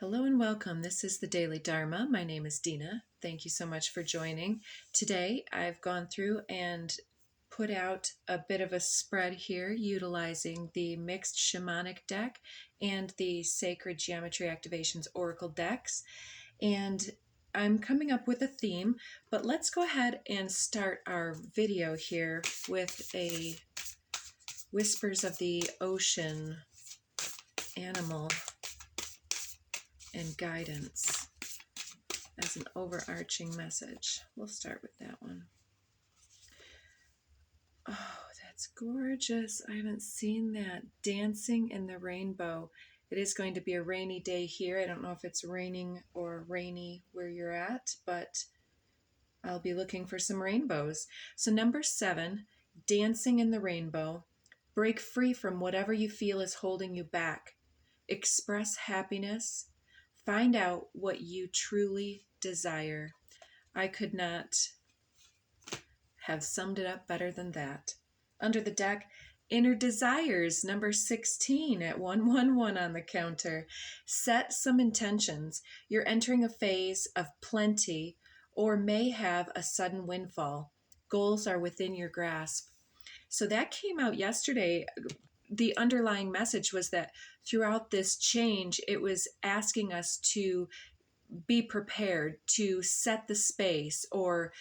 Hello and welcome. This is the Daily Dharma. My name is Dina. Thank you so much for joining. Today I've gone through and put out a bit of a spread here utilizing the mixed shamanic deck and the sacred geometry activations oracle decks. And I'm coming up with a theme, but let's go ahead and start our video here with a Whispers of the Ocean animal and guidance as an overarching message. We'll start with that one. Oh, that's gorgeous. I haven't seen that. Dancing in the rainbow. It is going to be a rainy day here. I don't know if it's raining or rainy where you're at, but I'll be looking for some rainbows. So number 7, dancing in the rainbow. Break free from whatever you feel is holding you back. Express happiness. Find out what you truly desire. I could not have summed it up better than that. Under the deck, inner desires, number 16 at 111 on the counter. Set some intentions. You're entering a phase of plenty or may have a sudden windfall. Goals are within your grasp. So that came out yesterday. The underlying message was that throughout this change, it was asking us to be prepared, to set the space, or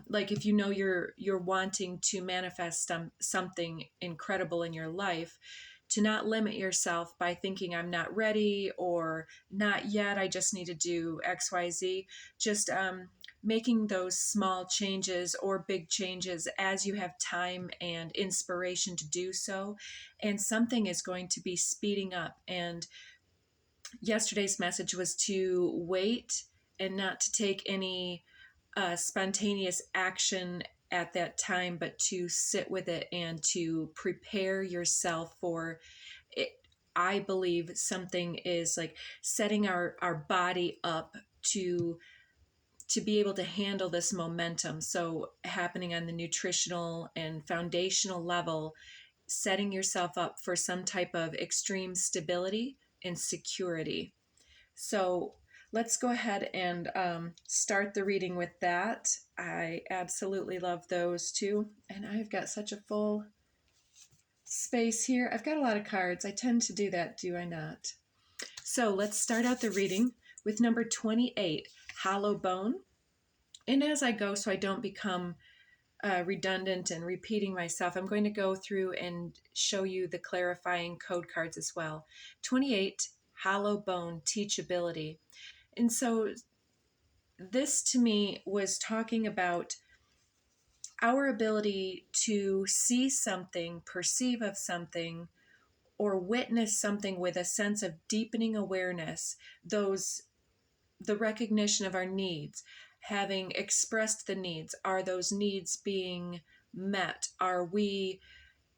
like if you know you're wanting to manifest something incredible in your life, to not limit yourself by thinking I'm not ready or not yet, I just need to do XYZ. Just making those small changes or big changes as you have time and inspiration to do so. And something is going to be speeding up. And yesterday's message was to wait and not to take any spontaneous action at that time, but to sit with it and to prepare yourself for it. I believe something is like setting our body up to be able to handle this momentum. So happening on the nutritional and foundational level, setting yourself up for some type of extreme stability and security. So let's go ahead and start the reading with that. I absolutely love those too. And I've got such a full space here. I've got a lot of cards. I tend to do that, do I not? So let's start out the reading with number 28, Hollow Bone. And as I go, so I don't become redundant and repeating myself, I'm going to go through and show you the clarifying code cards as well. 28, Hollow Bone, Teachability. And so this to me was talking about our ability to see something, perceive of something, or witness something with a sense of deepening awareness, the recognition of our needs, having expressed the needs. Are those needs being met? Are we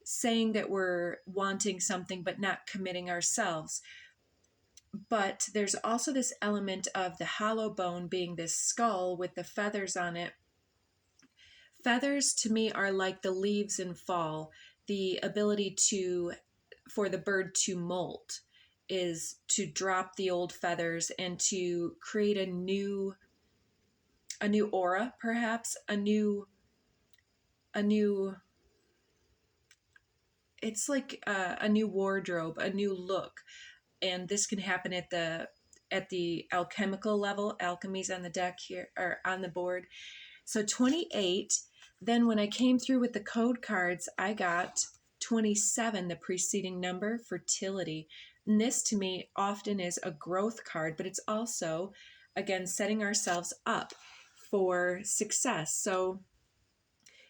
saying that we're wanting something but not committing ourselves? But there's also this element of the hollow bone being this skull with the feathers on it. Feathers to me are like the leaves in fall. The ability for the bird to molt is to drop the old feathers and to create a new aura, perhaps a new it's like a new wardrobe, a new look. And this can happen at the alchemical level. Alchemy's on the deck here, or on the board. So 28, then when I came through with the code cards, I got 27, the preceding number, fertility. And this to me often is a growth card, but it's also, again, setting ourselves up for success. So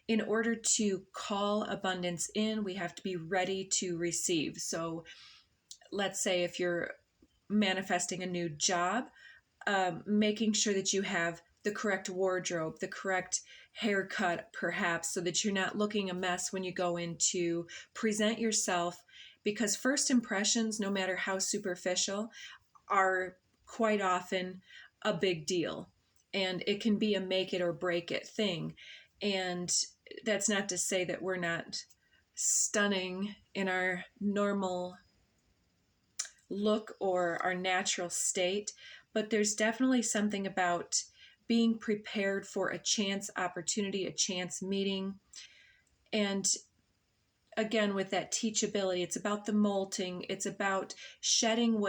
in order to call abundance in, we have to be ready to receive. So let's say if you're manifesting a new job, making sure that you have the correct wardrobe, the correct haircut, perhaps, so that you're not looking a mess when you go in to present yourself, because first impressions, no matter how superficial, are quite often a big deal. And it can be a make it or break it thing. And that's not to say that we're not stunning in our normal look or our natural state, but there's definitely something about being prepared for a chance opportunity, a chance meeting. And again, with that teachability, it's about the molting, it's about shedding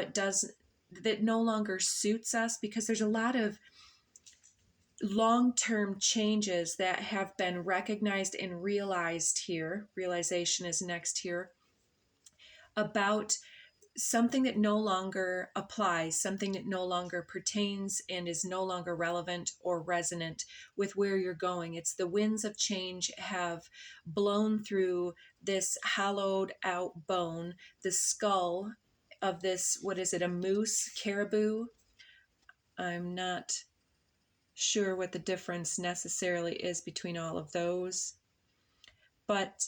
that no longer suits us, because there's a lot of long-term changes that have been recognized and realized here. Realization is next here, about something that no longer applies, something that no longer pertains and is no longer relevant or resonant with where you're going. It's the winds of change have blown through this hollowed out bone, the skull of this, what is it, a moose, caribou? I'm not sure what the difference necessarily is between all of those. But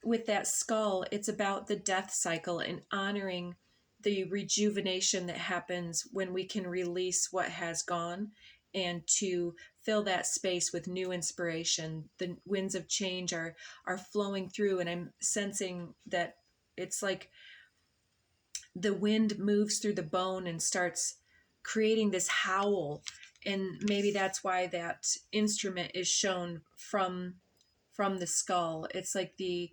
with that skull, it's about the death cycle and honoring the rejuvenation that happens when we can release what has gone and to fill that space with new inspiration. The winds of change are flowing through, and I'm sensing that it's like the wind moves through the bone and starts creating this howl. And maybe that's why that instrument is shown from the skull. It's like the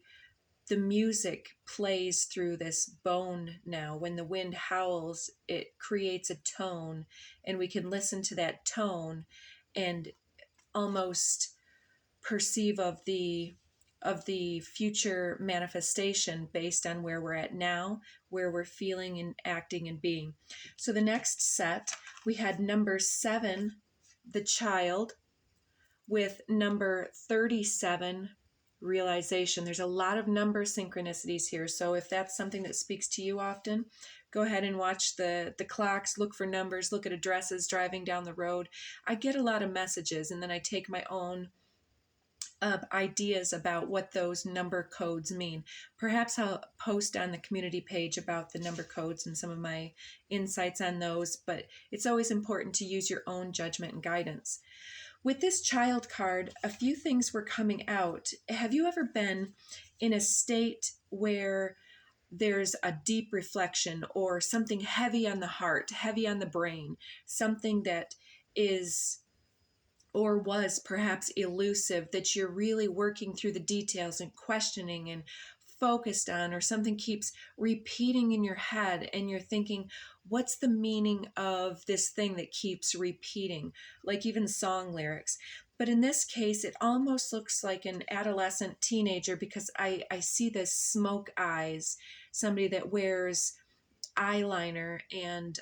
music plays through this bone now. When the wind howls, it creates a tone, and we can listen to that tone and almost perceive of the future manifestation based on where we're at now, where we're feeling and acting and being. So the next set, we had number 7, the child, with number 37, realization. There's a lot of number synchronicities here. So if that's something that speaks to you often, go ahead and watch the clocks, look for numbers, look at addresses driving down the road. I get a lot of messages, and then I take my own ideas about what those number codes mean. Perhaps I'll post on the community page about the number codes and some of my insights on those, but it's always important to use your own judgment and guidance. With this child card, a few things were coming out. Have you ever been in a state where there's a deep reflection or something heavy on the heart, heavy on the brain, something that is or was perhaps elusive, that you're really working through the details and questioning and focused on, or something keeps repeating in your head and you're thinking, what's the meaning of this thing that keeps repeating, like even song lyrics? But in this case, it almost looks like an adolescent teenager, because I see this smoke eyes, somebody that wears eyeliner and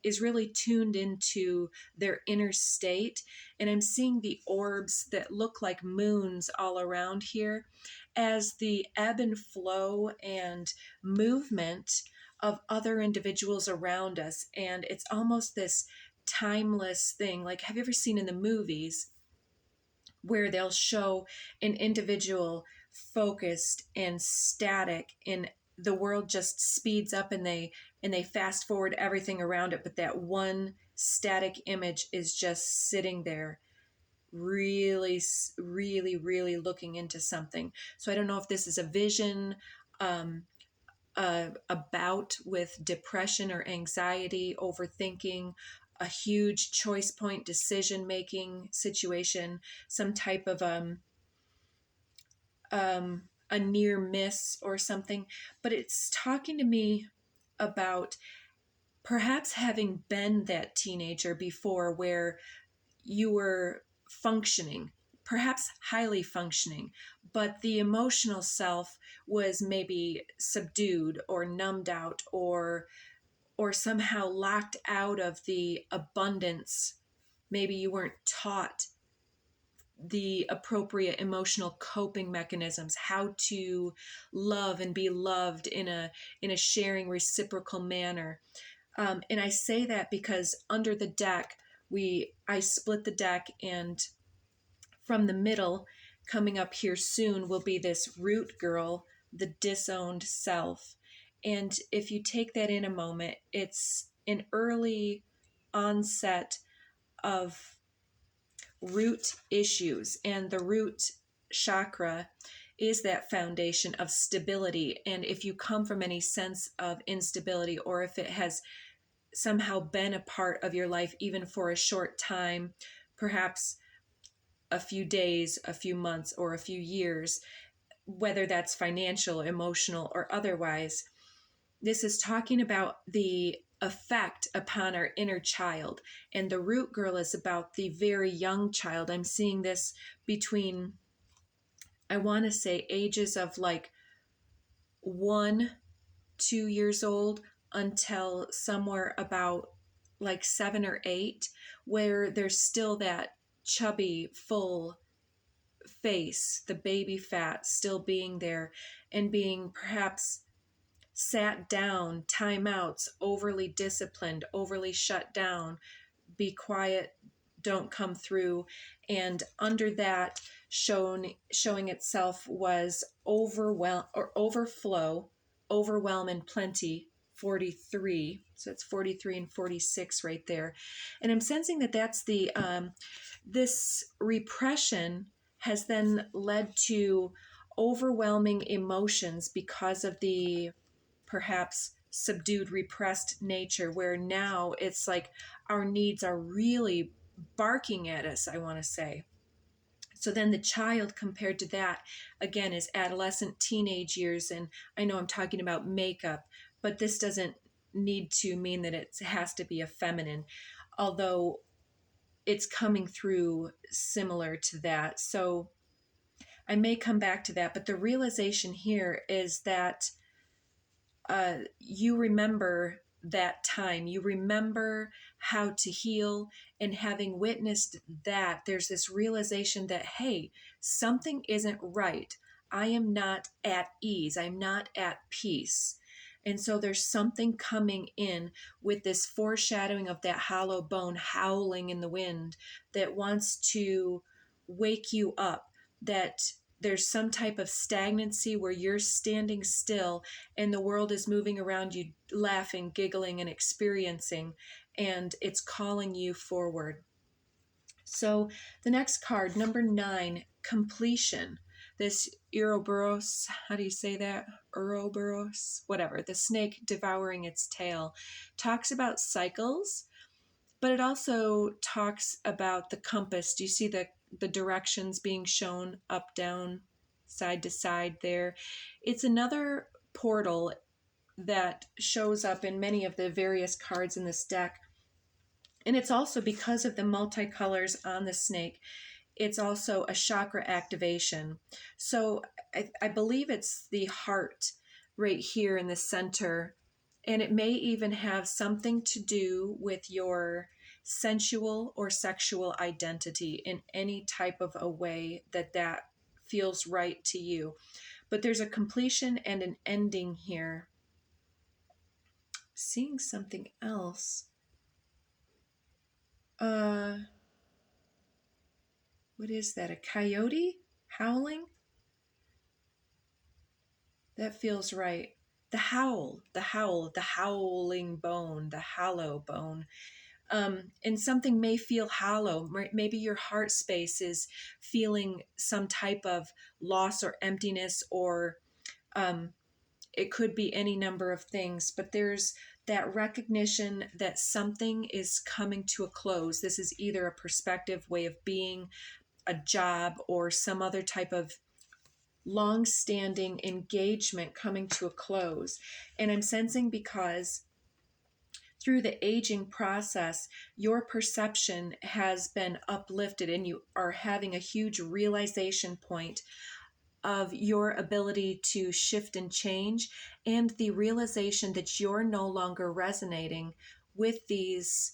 is really tuned into their inner state. And I'm seeing the orbs that look like moons all around here as the ebb and flow and movement of other individuals around us. And it's almost this timeless thing. Like, have you ever seen in the movies where they'll show an individual focused and static, and the world just speeds up and they fast forward everything around it, but that one static image is just sitting there, really, really, really looking into something. So I don't know if this is a vision, a bout with depression or anxiety, overthinking, a huge choice point decision making situation, some type of a near miss or something. But it's talking to me about perhaps having been that teenager before, where you were functioning, perhaps highly functioning, but the emotional self was maybe subdued or numbed out, or somehow locked out of the abundance. Maybe you weren't taught the appropriate emotional coping mechanisms, how to love and be loved in a sharing, reciprocal manner. And I say that because under the deck, I split the deck, and from the middle, coming up here soon, will be this root girl, the disowned self. And if you take that in a moment, it's an early onset of root issues, and the root chakra is that foundation of stability. And if you come from any sense of instability, or if it has somehow been a part of your life, even for a short time, perhaps a few days, a few months, or a few years, whether that's financial, emotional, or otherwise, this is talking about the effect upon our inner child. And the root girl is about the very young child. I'm seeing this between, I want to say, ages of like 1, 2 years old until somewhere about like 7 or 8, where there's still that chubby, full face, the baby fat still being there, and being perhaps sat down, timeouts, overly disciplined, overly shut down, be quiet, don't come through. And under that, showing itself was overwhelm or overflow, overwhelm and plenty, 43. So it's 43 and 46 right there. And I'm sensing that that's the this repression has then led to overwhelming emotions because of the perhaps subdued, repressed nature, where now it's like our needs are really barking at us, I want to say. So then the child compared to that, again, is adolescent, teenage years. And I know I'm talking about makeup, but this doesn't need to mean that it has to be a feminine, although it's coming through similar to that. So I may come back to that, but the realization here is that you remember that time. You remember how to heal, and having witnessed that, there's this realization that, hey, something isn't right. I am not at ease. I'm not at peace. And so there's something coming in with this foreshadowing of that hollow bone howling in the wind that wants to wake you up, that there's some type of stagnancy where you're standing still and the world is moving around you, laughing, giggling, and experiencing, and it's calling you forward. So the next card, number 9, completion. This Ouroboros, how do you say that? Ouroboros, whatever, the snake devouring its tail, talks about cycles, but it also talks about the compass. Do you see the directions being shown up, down, side to side there? It's another portal that shows up in many of the various cards in this deck. And it's also, because of the multicolors on the snake, it's also a chakra activation. So I believe it's the heart right here in the center. And it may even have something to do with your sensual or sexual identity in any type of a way that feels right to you. But there's a completion and an ending here. Seeing something else. What is that? A coyote howling? That feels right. The howling bone, the hollow bone. And something may feel hollow. Maybe your heart space is feeling some type of loss or emptiness, or it could be any number of things, but there's that recognition that something is coming to a close. This is either a perspective, way of being, a job, or some other type of long-standing engagement coming to a close. And I'm sensing, because through the aging process, your perception has been uplifted and you are having a huge realization point of your ability to shift and change, and the realization that you're no longer resonating with these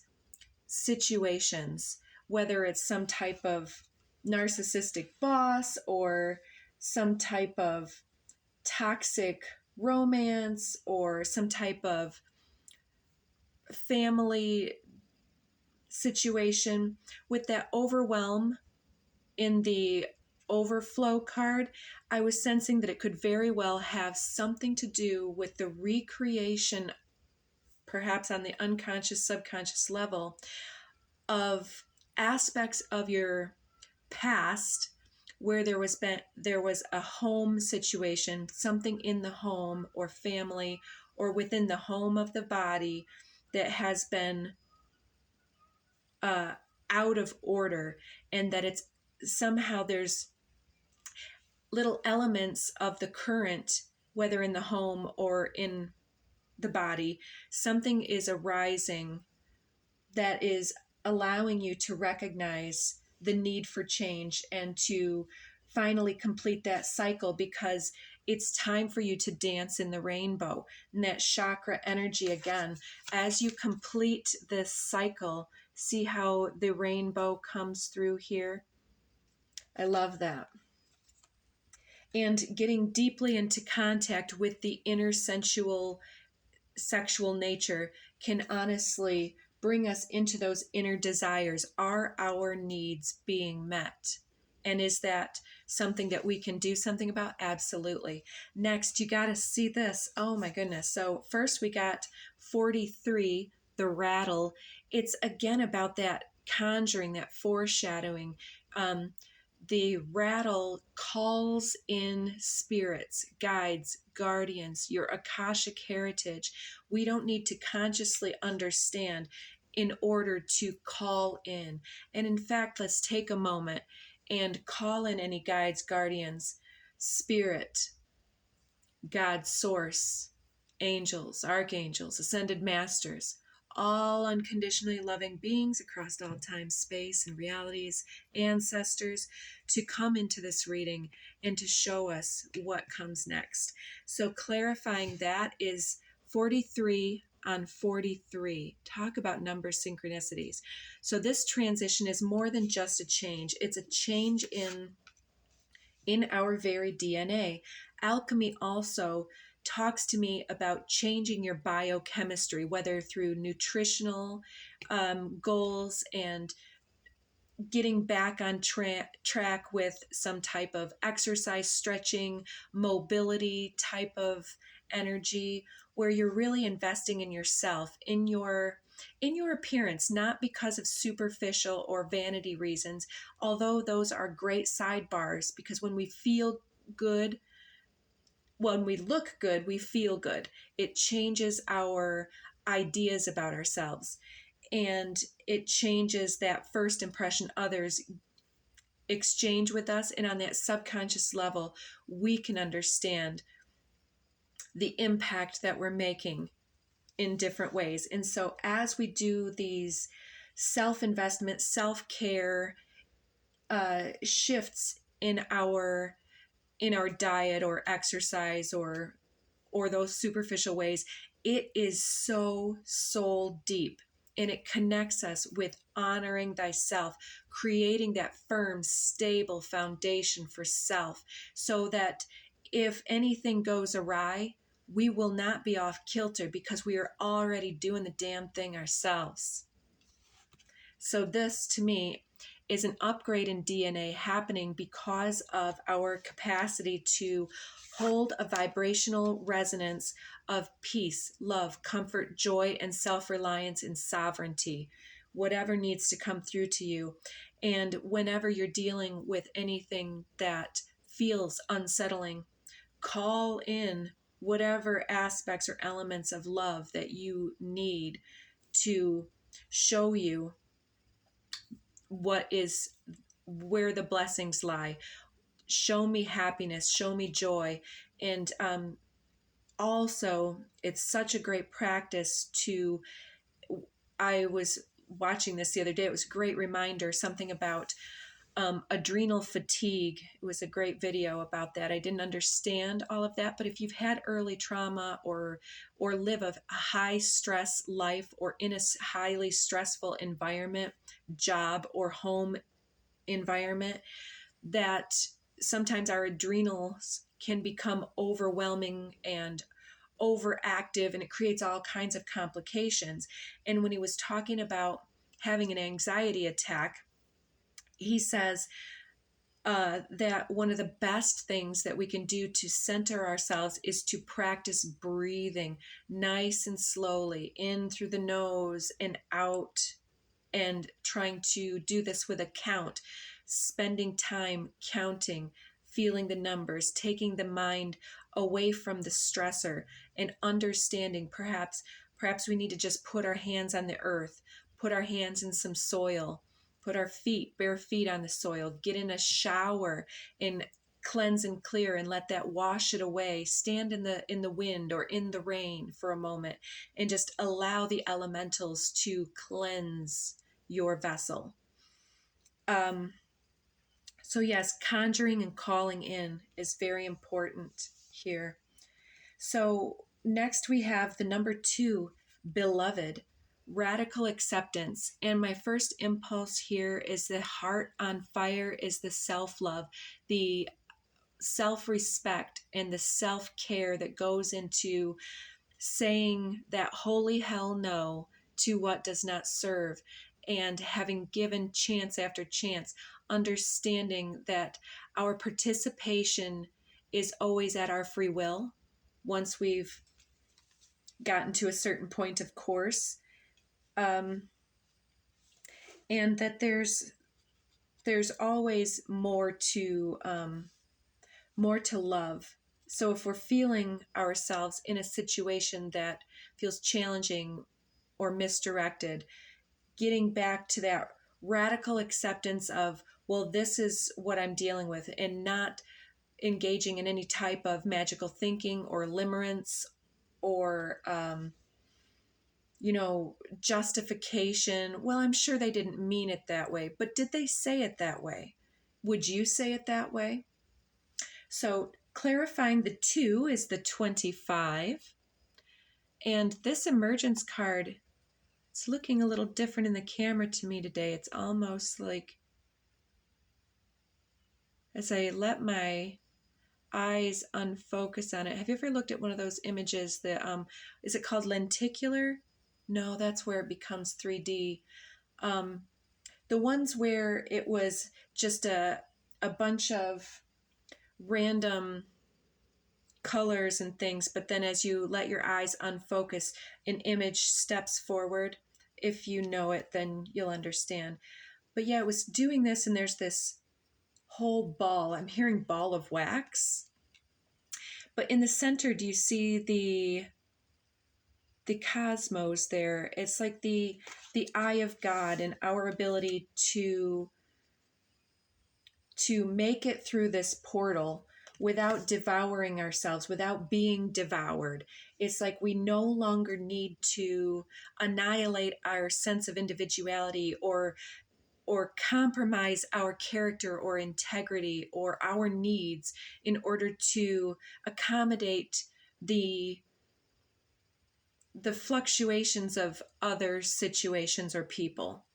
situations, whether it's some type of narcissistic boss or some type of toxic romance or some type of family situation. With that overwhelm in the overflow card, I was sensing that it could very well have something to do with the recreation, perhaps on the unconscious, subconscious level, of aspects of your past where there was a home situation, something in the home or family or within the home of the body that has been out of order, and that it's somehow there's little elements of the current, whether in the home or in the body, something is arising that is allowing you to recognize the need for change and to finally complete that cycle, because it's time for you to dance in the rainbow and that chakra energy again. As you complete this cycle, see how the rainbow comes through here? I love that. And getting deeply into contact with the inner sensual sexual nature can honestly bring us into those inner desires. Are our needs being met? And is that something that we can do something about? Absolutely. Next, you got to see this. Oh my goodness. So first we got 43, the rattle. It's again about that conjuring, that foreshadowing. The rattle calls in spirits, guides, guardians, your Akashic heritage. We don't need to consciously understand in order to call in. And in fact, let's take a moment and call in any guides, guardians, spirit, God, source, angels, archangels, ascended masters, all unconditionally loving beings across all time, space, and realities, ancestors, to come into this reading and to show us what comes next. So clarifying that is 43 on 43. Talk about number synchronicities. So this transition is more than just a change. It's a change in our very DNA. Alchemy also talks to me about changing your biochemistry, whether through nutritional goals and getting back on track with some type of exercise, stretching, mobility type of energy, where you're really investing in yourself, in your appearance, not because of superficial or vanity reasons, although those are great sidebars, because when we feel good, when we look good, we feel good. It changes our ideas about ourselves, and it changes that first impression others exchange with us. And on that subconscious level, we can understand the impact that we're making in different ways. And so as we do these self-investment, self-care shifts in our diet or exercise or those superficial ways, it is so soul deep, and it connects us with honoring thyself, creating that firm, stable foundation for self, so that if anything goes awry, we will not be off kilter because we are already doing the damn thing ourselves. So this, to me, is an upgrade in DNA happening because of our capacity to hold a vibrational resonance of peace, love, comfort, joy, and self-reliance and sovereignty, whatever needs to come through to you. And whenever you're dealing with anything that feels unsettling, call in whatever aspects or elements of love that you need to show you where the blessings lie. Show me happiness, show me joy. And also, it's such a great practice I was watching this the other day. It was a great reminder, something about adrenal fatigue. It was a great video about that. I didn't understand all of that, but if you've had early trauma or live a high stress life or in a highly stressful environment, job or home environment, that sometimes our adrenals can become overwhelming and overactive, and it creates all kinds of complications. And when he was talking about having an anxiety attack, he says that one of the best things that we can do to center ourselves is to practice breathing nice and slowly, in through the nose and out and trying to do this with a count, spending time counting, feeling the numbers, taking the mind away from the stressor, and understanding perhaps we need to just put our hands on the earth, put our hands in some soil, put our bare feet on the soil, get in a shower and cleanse and clear and let that wash it away. Stand in the wind or in the rain for a moment and just allow the elementals to cleanse your vessel. So yes, conjuring and calling in is very important here. So next we have the number 2, beloved, radical acceptance. And my first impulse here is the heart on fire, is the self-love, the self-respect and the self-care that goes into saying that holy hell no to what does not serve, and having given chance after chance, understanding that our participation is always at our free will once we've gotten to a certain point, of course, and that there's always more to love. So if we're feeling ourselves in a situation that feels challenging or misdirected, getting back to that radical acceptance of, well, this is what I'm dealing with, and not engaging in any type of magical thinking or limerence or, justification. Well, I'm sure they didn't mean it that way, but did they say it that way? Would you say it that way? So clarifying the 2 is the 25. And this emergence card, it's looking a little different in the camera to me today. It's almost like, as I let my eyes unfocus on it. Have you ever looked at one of those images that, is it called lenticular? No, that's where it becomes 3D. The ones where it was just a bunch of random colors and things, but then as you let your eyes unfocus, an image steps forward. If you know it, then you'll understand. But yeah, it was doing this, and there's this whole ball. I'm hearing ball of wax. But in the center, do you see the cosmos there? It's like the eye of God and our ability to make it through this portal without devouring ourselves, without being devoured. It's like we no longer need to annihilate our sense of individuality or compromise our character or integrity or our needs in order to accommodate the fluctuations of other situations or people.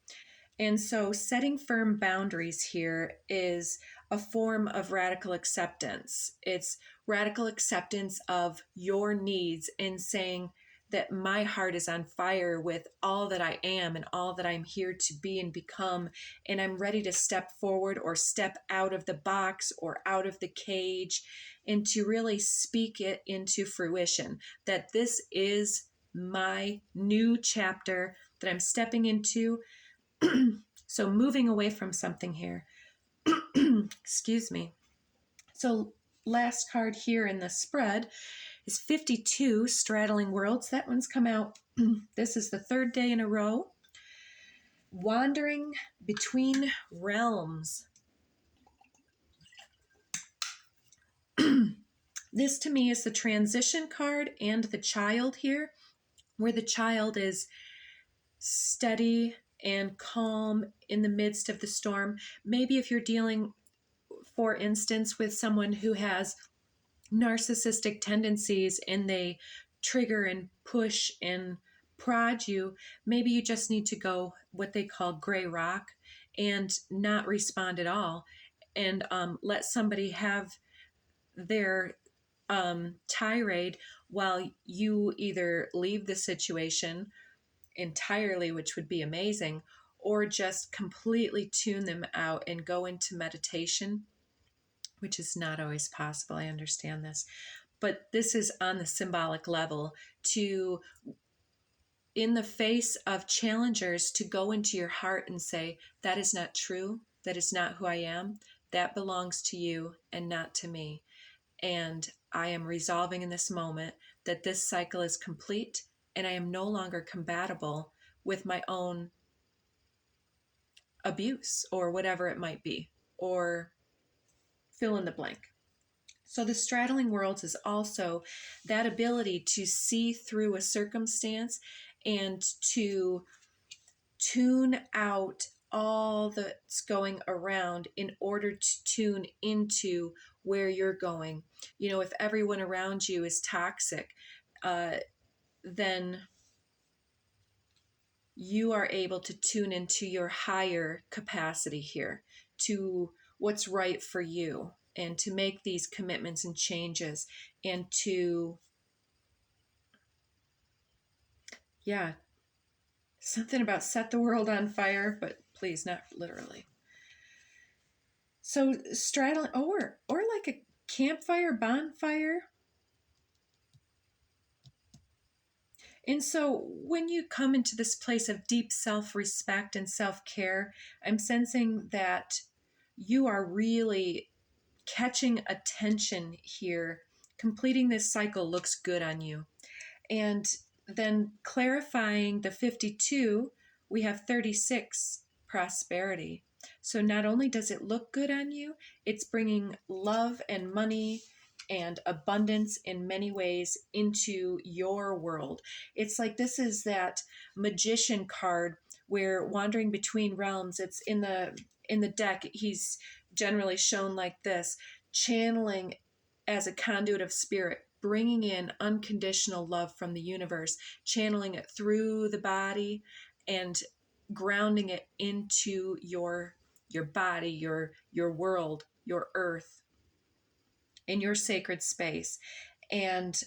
And so setting firm boundaries here is a form of radical acceptance. It's radical acceptance of your needs and saying that my heart is on fire with all that I am and all that I'm here to be and become, and I'm ready to step forward or step out of the box or out of the cage and to really speak it into fruition, that this is my new chapter that I'm stepping into. So moving away from something here. Excuse me. So last card here in the spread is 52, Straddling Worlds. That one's come out. This is the 3rd day in a row. Wandering between realms. This to me is the transition card and the child here, where the child is steady and calm in the midst of the storm. Maybe if you're dealing, for instance, with someone who has narcissistic tendencies and they trigger and push and prod you, maybe you just need to go what they call gray rock and not respond at all, and let somebody have their tirade while you either leave the situation entirely, which would be amazing, or just completely tune them out and go into meditation, which is not always possible. I understand this, but this is on the symbolic level to in the face of challengers to go into your heart and say, that is not true. That is not who I am. That belongs to you and not to me. And I am resolving in this moment that this cycle is complete and I am no longer compatible with my own abuse or whatever it might be, or fill in the blank. So the straddling worlds is also that ability to see through a circumstance and to tune out all that's going around in order to tune into where you're going. You know, if everyone around you is toxic, then you are able to tune into your higher capacity here, to what's right for you, and to make these commitments and changes, and to, yeah, something about set the world on fire, but please, not literally. So straddling, or like a campfire, bonfire. And so when you come into this place of deep self-respect and self-care, I'm sensing that you are really catching attention here. Completing this cycle looks good on you. And then clarifying the 52, we have 36, prosperity. So not only does it look good on you, it's bringing love and money and abundance in many ways into your world. It's like this is that magician card where wandering between realms, it's in the deck, he's generally shown like this, channeling as a conduit of spirit, bringing in unconditional love from the universe, channeling it through the body and grounding it into your body, your world, your earth, in your sacred space. And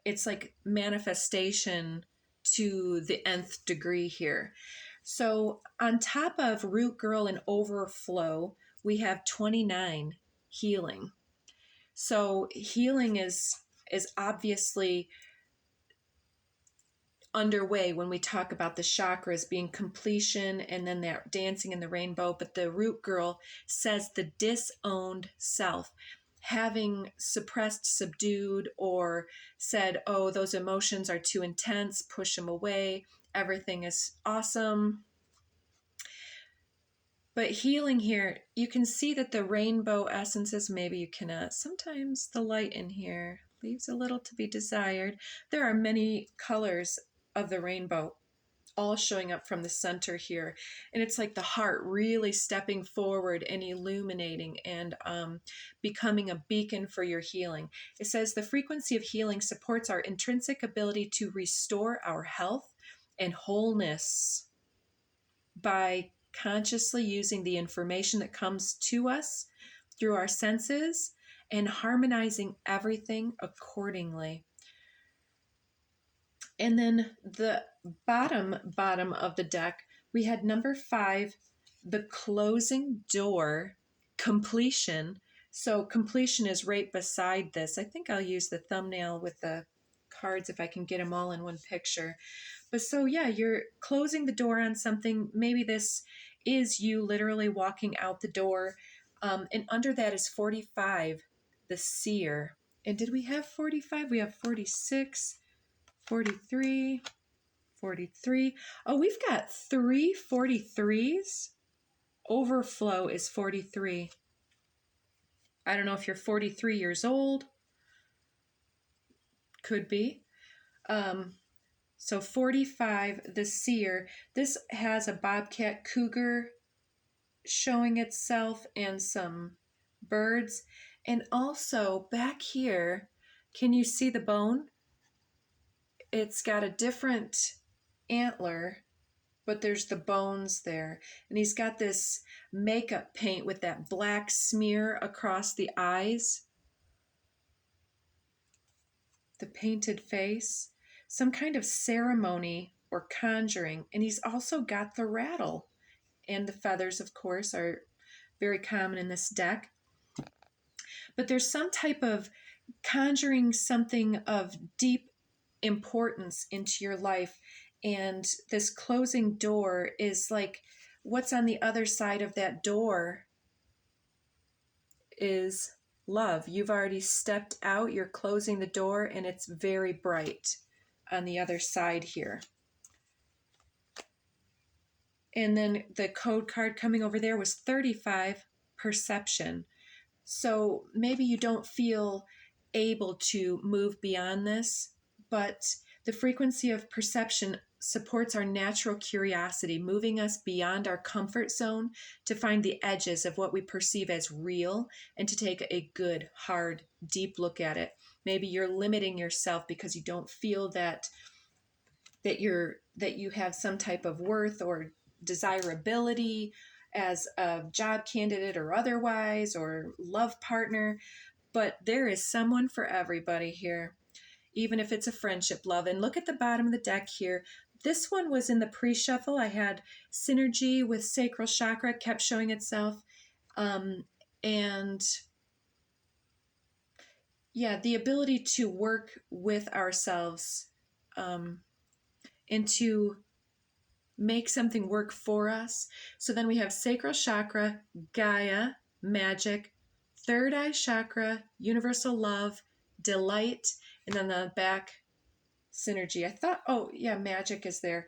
it's like manifestation to the nth degree here. So on top of root girl and overflow, we have 29, healing. So healing is obviously underway when we talk about the chakras being completion and then that dancing in the rainbow. But the root girl says the disowned self, having suppressed, subdued, or said, oh, those emotions are too intense, push them away, everything is awesome. But healing here, you can see that the rainbow essences, maybe you cannot, sometimes the light in here leaves a little to be desired. There are many colors of the rainbow all showing up from the center here. And it's like the heart really stepping forward and illuminating and becoming a beacon for your healing. It says the frequency of healing supports our intrinsic ability to restore our health and wholeness by consciously using the information that comes to us through our senses and harmonizing everything accordingly. And then the bottom of the deck, we had number 5, the closing door, completion. So completion is right beside this. I think I'll use the thumbnail with the cards if I can get them all in one picture. But so yeah, you're closing the door on something. Maybe this is you literally walking out the door. And under that is 45, the seer. And did we have 45? We have 46, 43, 43. Oh, we've got 3 43s. Overflow is 43. I don't know if you're 43 years old. Could be. So 45, the seer, this has a bobcat cougar showing itself and some birds. And also back here, can you see the bone? It's got a different antler, but there's the bones there. And he's got this makeup paint with that black smear across the eyes. The painted face. Some kind of ceremony or conjuring. And he's also got the rattle. And the feathers, of course, are very common in this deck. But there's some type of conjuring something of deep importance into your life. And this closing door is like what's on the other side of that door is love. You've already stepped out, you're closing the door, and it's very bright on the other side here. And then the code card coming over there was 35, perception. So maybe you don't feel able to move beyond this, but the frequency of perception supports our natural curiosity, moving us beyond our comfort zone to find the edges of what we perceive as real and to take a good, hard, deep look at it. Maybe you're limiting yourself because you don't feel that you have some type of worth or desirability as a job candidate or otherwise, or love partner. But there is someone for everybody here, even if it's a friendship, love. And look at the bottom of the deck here. This one was in the pre-shuffle. I had synergy with sacral chakra, kept showing itself. And yeah, the ability to work with ourselves and to make something work for us. So then we have sacral chakra, Gaia, magic, third eye chakra, universal love, delight, and then the back, synergy. I thought, oh yeah, magic is there.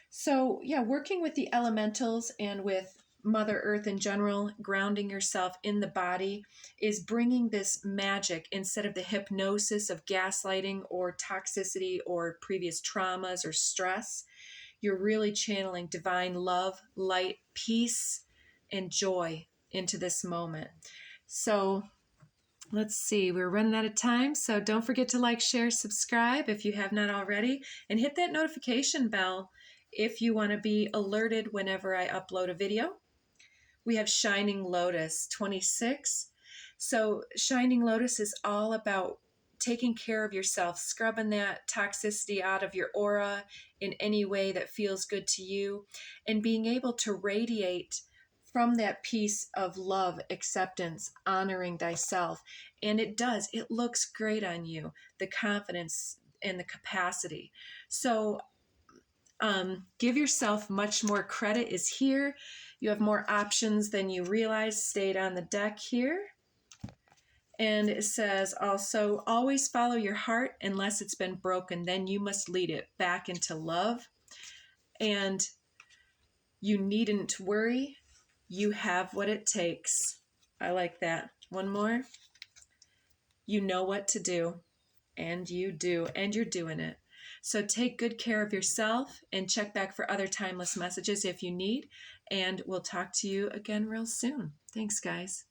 So yeah, working with the elementals and with Mother Earth in general, grounding yourself in the body is bringing this magic instead of the hypnosis of gaslighting or toxicity or previous traumas or stress. You're really channeling divine love, light, peace, and joy into this moment. So let's see, we're running out of time. So don't forget to like, share, subscribe if you have not already, and hit that notification bell if you want to be alerted whenever I upload a video. We have Shining Lotus 26. So Shining Lotus is all about taking care of yourself, scrubbing that toxicity out of your aura in any way that feels good to you, and being able to radiate from that piece of love, acceptance, honoring thyself. And it does, it looks great on you, the confidence and the capacity. So give yourself much more credit is here. You have more options than you realize stayed on the deck here. And it says also, always follow your heart unless it's been broken. Then you must lead it back into love. And you needn't worry. You have what it takes. I like that. One more. You know what to do. And you do. And you're doing it. So take good care of yourself and check back for other timeless messages if you need. And we'll talk to you again real soon. Thanks, guys.